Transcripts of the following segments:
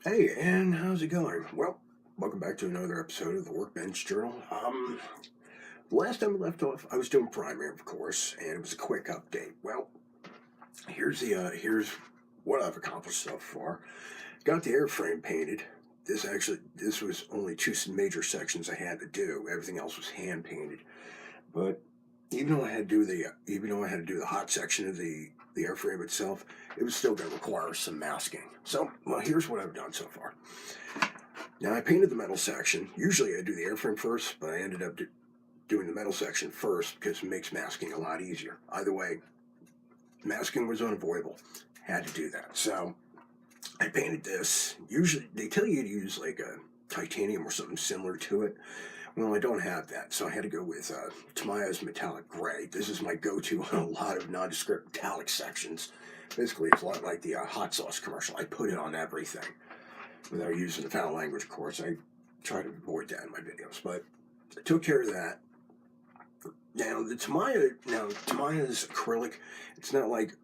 Hey, and how's it going? Well, welcome back to another episode of the Workbench Journal. The last time we left off, I was doing primary, of course, and it was a quick update. Well, here's what I've accomplished so far. Got the airframe painted. This was only two major sections I had to do. Everything else was hand painted. But even though I had to do the hot section of the airframe itself, it was still going to require some masking. So, well, here's what I've done so far. Now, I painted the metal section. Usually I do the airframe first, but I ended up doing the metal section first because it makes masking a lot easier. Either way, masking was unavoidable. Had to do that. So, I painted this. Usually, they tell you to use like a titanium or something similar to it. Well, I don't have that, so I had to go with Tamiya's metallic gray. This is my go-to on a lot of nondescript metallic sections. Basically, it's a lot like the hot sauce commercial. I put it on everything. Without using the foul language, of course. I try to avoid that in my videos, but I took care of that. Now, Tamiya's acrylic, it's not like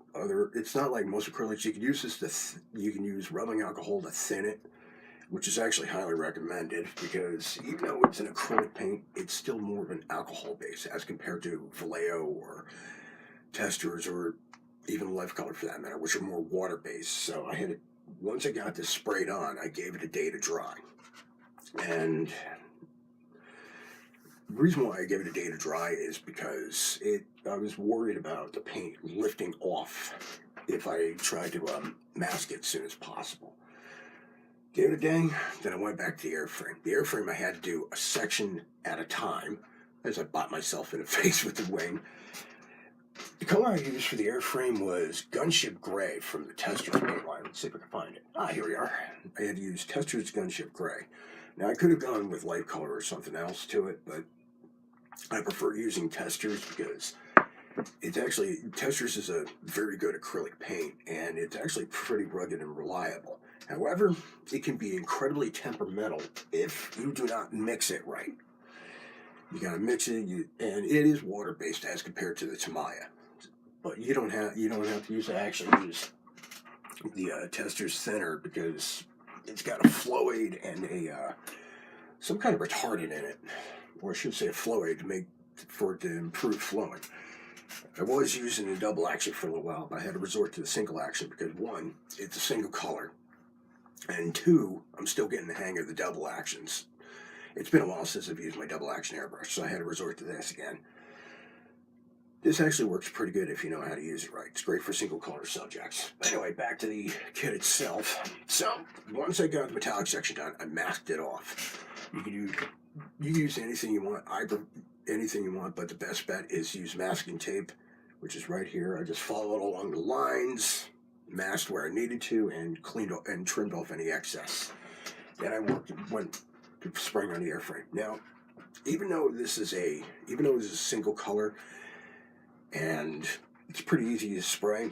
most acrylics. You can use you can use rubbing alcohol to thin it, which is actually highly recommended because even though it's an acrylic paint, it's still more of an alcohol base as compared to Vallejo or Testors or even Life Color for that matter, which are more water based. So once I got this sprayed on, I gave it a day to dry. And the reason why I gave it a day to dry is because I was worried about the paint lifting off if I tried to mask it as soon as possible. Gave it a day, then I went back to the airframe. The airframe I had to do a section at a time as I bought myself in the face with the wing. The color I used for the airframe was Gunship Gray from the Testors paint line. Let's see if I can find it. Here we are. I had to use Testors Gunship Gray. Now, I could have gone with light color or something else to it, but I prefer using Testors because Testors is a very good acrylic paint, and it's actually pretty rugged and reliable. However, it can be incredibly temperamental if you do not mix it right. You gotta mix it, and it is water-based as compared to the Tamiya. But you don't have to use the Testors thinner because it's got a flow aid and some kind of retardant in it, or I should say a flow aid for it to improve flowing. I was using a double action for a little while, but I had to resort to the single action because one, it's a single color, and two, I'm still getting the hang of the double actions. It's been a while since I've used my double action airbrush, so I had to resort to this again. This actually works pretty good if you know how to use it right. It's great for single color subjects. Anyway, back to the kit itself. So, once I got the metallic section done, I masked it off. You can use anything you want. Anything you want, but the best bet is use masking tape, which is right here. I just followed along the lines, masked where I needed to, and trimmed off any excess. Then I went to spraying on the airframe. Now, even though this is a single color, and it's pretty easy to spray,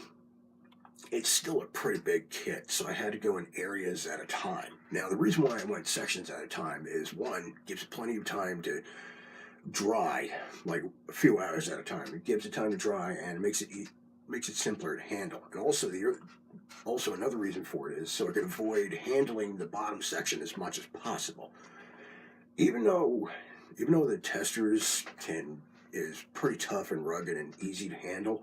it's still a pretty big kit, so I had to go in areas at a time. Now, the reason why I went sections at a time is one, gives it plenty of time to dry, like a few hours at a time. It gives it time to dry and makes it simpler to handle. And also another reason for it is so I can avoid handling the bottom section as much as possible. Even though the Testors is pretty tough and rugged and easy to handle,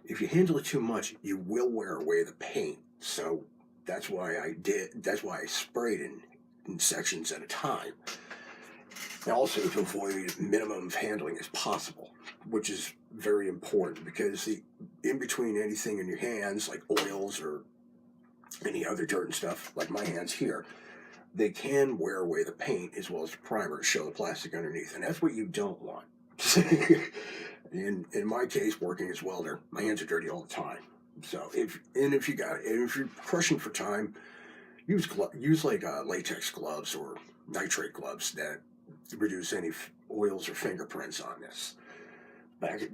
if you handle it too much, you will wear away the paint. So that's why I sprayed in sections at a time. And also to avoid minimum of handling as possible, which is very important because in between anything in your hands, like oils or any other dirt and stuff, like my hands here, they can wear away the paint as well as the primer to show the plastic underneath, and that's what you don't want. In my case, working as welder, my hands are dirty all the time. So if you're crushing for time, use like latex gloves or nitrate gloves that reduce any oils or fingerprints on this.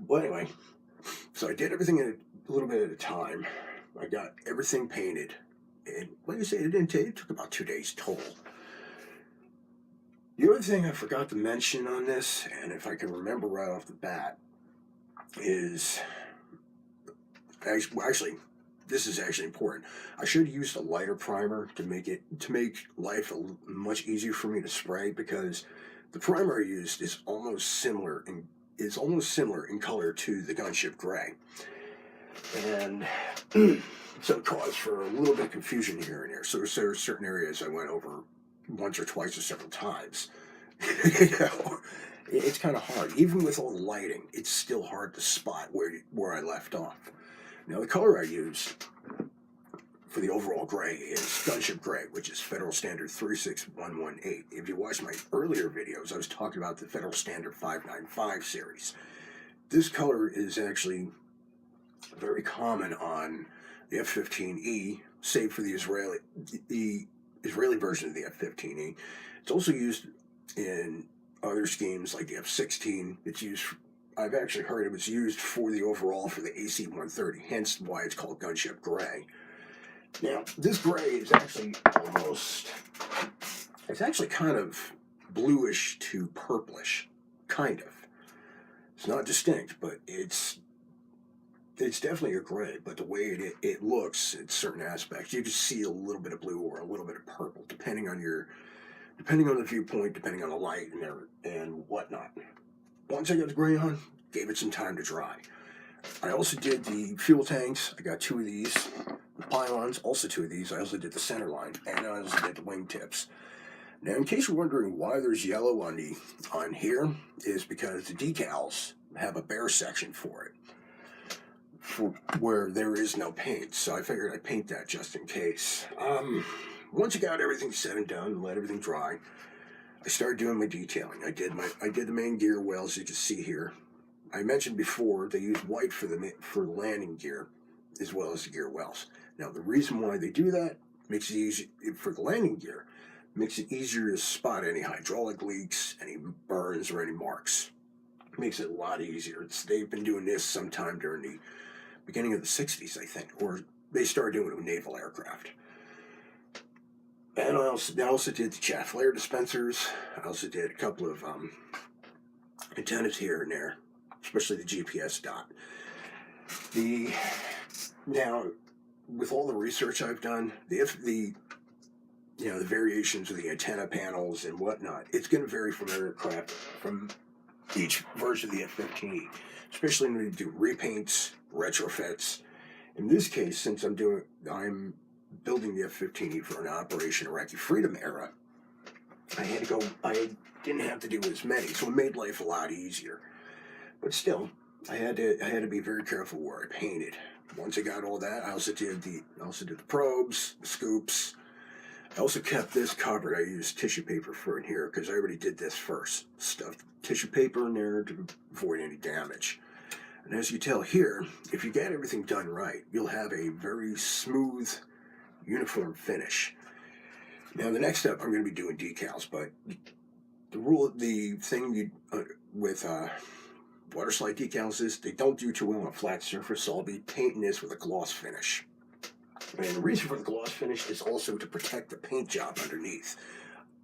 Well, anyway, so I did everything a little bit at a time. I got everything painted, and like I say, it took about 2 days total. The other thing I forgot to mention on this, and if I can remember right off the bat, is actually this is actually important. I should have used a lighter primer to make life much easier for me to spray, because the primer I used is almost similar in color to the Gunship Gray, and so it caused for a little bit of confusion here and there. So there are certain areas I went over once or twice or several times. It's kind of hard. Even with all the lighting, it's still hard to spot where I left off. Now, the color I used for the overall gray is Gunship Gray, which is Federal Standard 36118. If you watched my earlier videos, I was talking about the Federal Standard 595 series. This color is actually very common on the F-15E, save for the Israeli version of the F-15E. It's also used in other schemes like the F-16. It's used, I've actually heard it was used for the overall for the AC-130, hence why it's called Gunship Gray. Now, this gray is actually it's actually kind of bluish to purplish, kind of. It's not distinct, but it's definitely a gray, but the way it looks in certain aspects, you just see a little bit of blue or a little bit of purple, depending on the viewpoint, depending on the light and whatnot. Once I got the gray on, gave it some time to dry. I also did the fuel tanks. I got 2 of these. The pylons, also 2 of these. I also did the center line, and I also did the wingtips. Now, in case you're wondering why there's yellow on here, is because the decals have a bare section for it, where there is no paint. So I figured I'd paint that just in case. Once you got everything said and done, let everything dry, I started doing my detailing. I did the main gear wells, you can see here. I mentioned before they use white for the landing gear as well as the gear wells. Now, the reason why they do that makes it easy for the landing gear. Makes it easier to spot any hydraulic leaks, any burns, or any marks. It makes it a lot easier. They've been doing this sometime during the beginning of the 60s, I think, or they started doing it with naval aircraft. And I also did the chaff layer dispensers. I also did a couple of antennas here and there, especially the GPS dot. Now, with all the research I've done, the variations of the antenna panels and whatnot, it's going to vary from aircraft, from each version of the F-15E, especially when we do repaints, retrofits. In this case, since I'm building the F-15E for an Operation Iraqi Freedom era, I didn't have to do as many, so it made life a lot easier. But still, I had to be very careful where I painted. Once I got all that, I also did the probes, the scoops. I also kept this covered. I used tissue paper for in here because I already did this first. Stuffed tissue paper in there to avoid any damage. And as you tell here, if you get everything done right, you'll have a very smooth, uniform finish. Now, the next step, I'm going to be doing decals, but the thing with water slide decals is they don't do too well on a flat surface, so I'll be painting this with a gloss finish. And the reason for the gloss finish is also to protect the paint job underneath.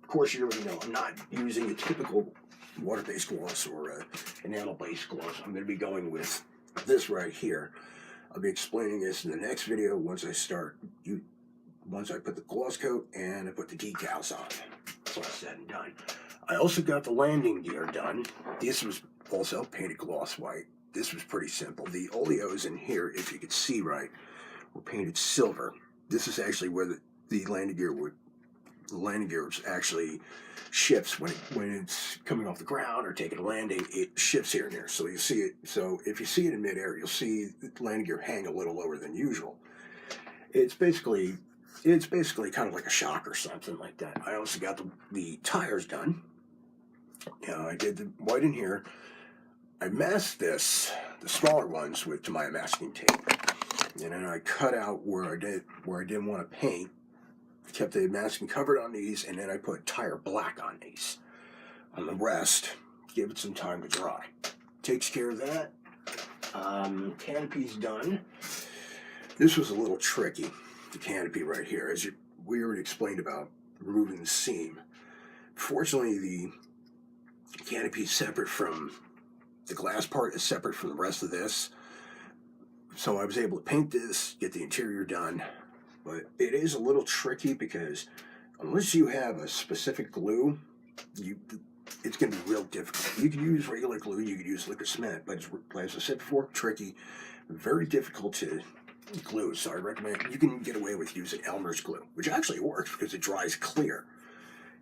Of course, you already know I'm not using a typical water-based gloss or enamel-based gloss. I'm going to be going with this right here. I'll be explaining this in the next video once I put the gloss coat and I put the decals on. That's all said and done. I also got the landing gear done. This was also painted gloss white. This was pretty simple. The oleos in here, if you could see right, were painted silver. This is actually where the landing gear actually shifts when it's coming off the ground or taking a landing. It shifts here and there, so you see it. So if you see it in midair, you'll see the landing gear hang a little lower than usual. It's basically kind of like a shock or something like that. I also got the tires done. I did the white in here. I masked the smaller ones with Tamiya masking tape. And then I cut out where I didn't want to paint. Kept the masking covered on these, and then I put tire black on these. On the rest, give it some time to dry. Takes care of that. Canopy's done. This was a little tricky, the canopy right here, we already explained about removing the seam. Fortunately, the canopy is separate from the glass part, is separate from the rest of this. So I was able to paint this, get the interior done, but it is a little tricky because unless you have a specific glue, it's going to be real difficult. You can use regular glue, you can use liquid cement, but as I said before, tricky, very difficult to glue. So I recommend you can get away with using Elmer's glue, which actually works because it dries clear,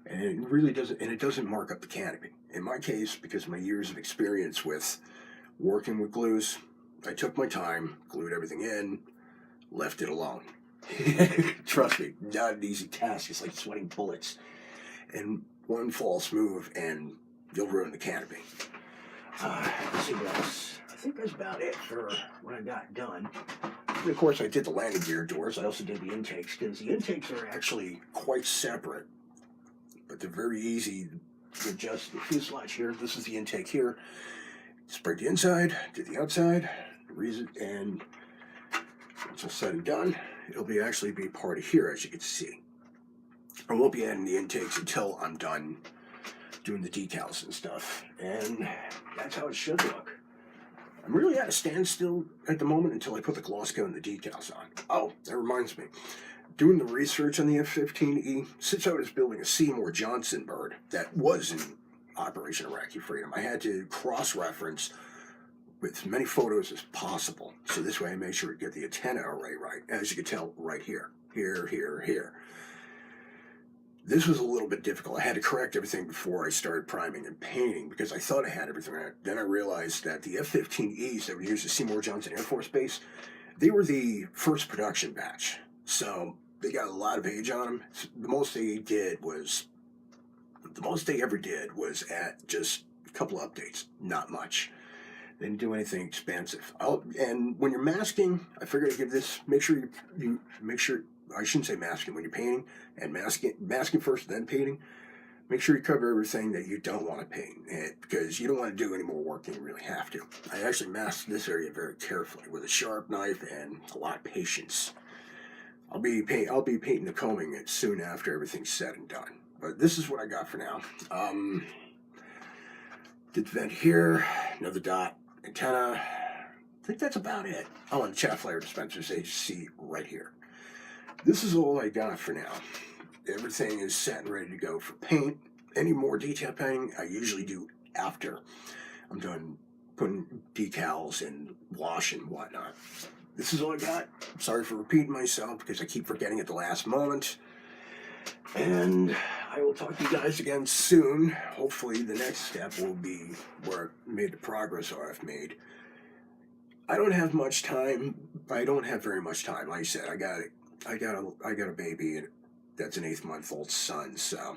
and it really doesn't, and it doesn't mark up the canopy. In my case, because of my years of experience with working with glues, I took my time, glued everything in, left it alone. Trust me, not an easy task. It's like sweating bullets. And one false move and you'll ruin the canopy. Let's see what else. I think that's about it for what I got done. And of course, I did the landing gear doors. I also did the intakes, because the intakes are actually quite separate, but they're very easy to adjust. The fuselage here, this is the intake here. Sprayed the inside, did the outside, and once it's said and done, it'll actually be part of here, as you can see. I won't be adding the intakes until I'm done doing the decals and stuff, and that's how it should look. I'm really at a standstill at the moment until I put the gloss coat and the decals on. Oh, that reminds me. Doing the research on the F-15E, since I was building a Seymour Johnson bird that was in Operation Iraqi Freedom, I had to cross-reference with as many photos as possible. So this way I made sure to get the antenna array right. As you can tell, right here. Here. This was a little bit difficult. I had to correct everything before I started priming and painting because I thought I had everything right. Then I realized that the F-15Es that were used at Seymour Johnson Air Force Base, they were the first production batch. So they got a lot of age on them. The most they ever did was at just a couple updates, not much. They didn't do anything expensive. And when you're masking, I figured I'd give this, make sure I shouldn't say masking when you're painting, and masking first, then painting. Make sure you cover everything that you don't want to paint, because you don't want to do any more work than you really have to. I actually masked this area very carefully with a sharp knife and a lot of patience. I'll be painting the combing it soon after everything's said and done. But this is what I got for now. Did the vent here, another dot antenna. I think that's about it. Oh, and the chaff flare dispensers, as you see right here. This is all I got for now. Everything is set and ready to go for paint. Any more detail painting, I usually do after I'm done putting decals and wash and whatnot. This is all I got. Sorry for repeating myself because I keep forgetting at the last moment. And I will talk to you guys again soon. Hopefully the next step will be where I made the progress I've made. I don't have much time. I don't have very much time. Like I said, I got a baby that's an 8-month-old son, so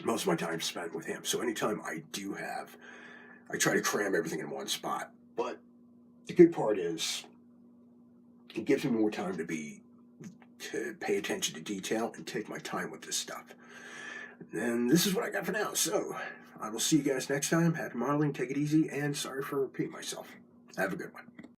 most of my time spent with him. So anytime I do have, I try to cram everything in one spot. But the good part is it gives me more time to pay attention to detail and take my time with this stuff. And this is what I got for now. So I will see you guys next time. Happy modeling, take it easy, and sorry for repeating myself. Have a good one.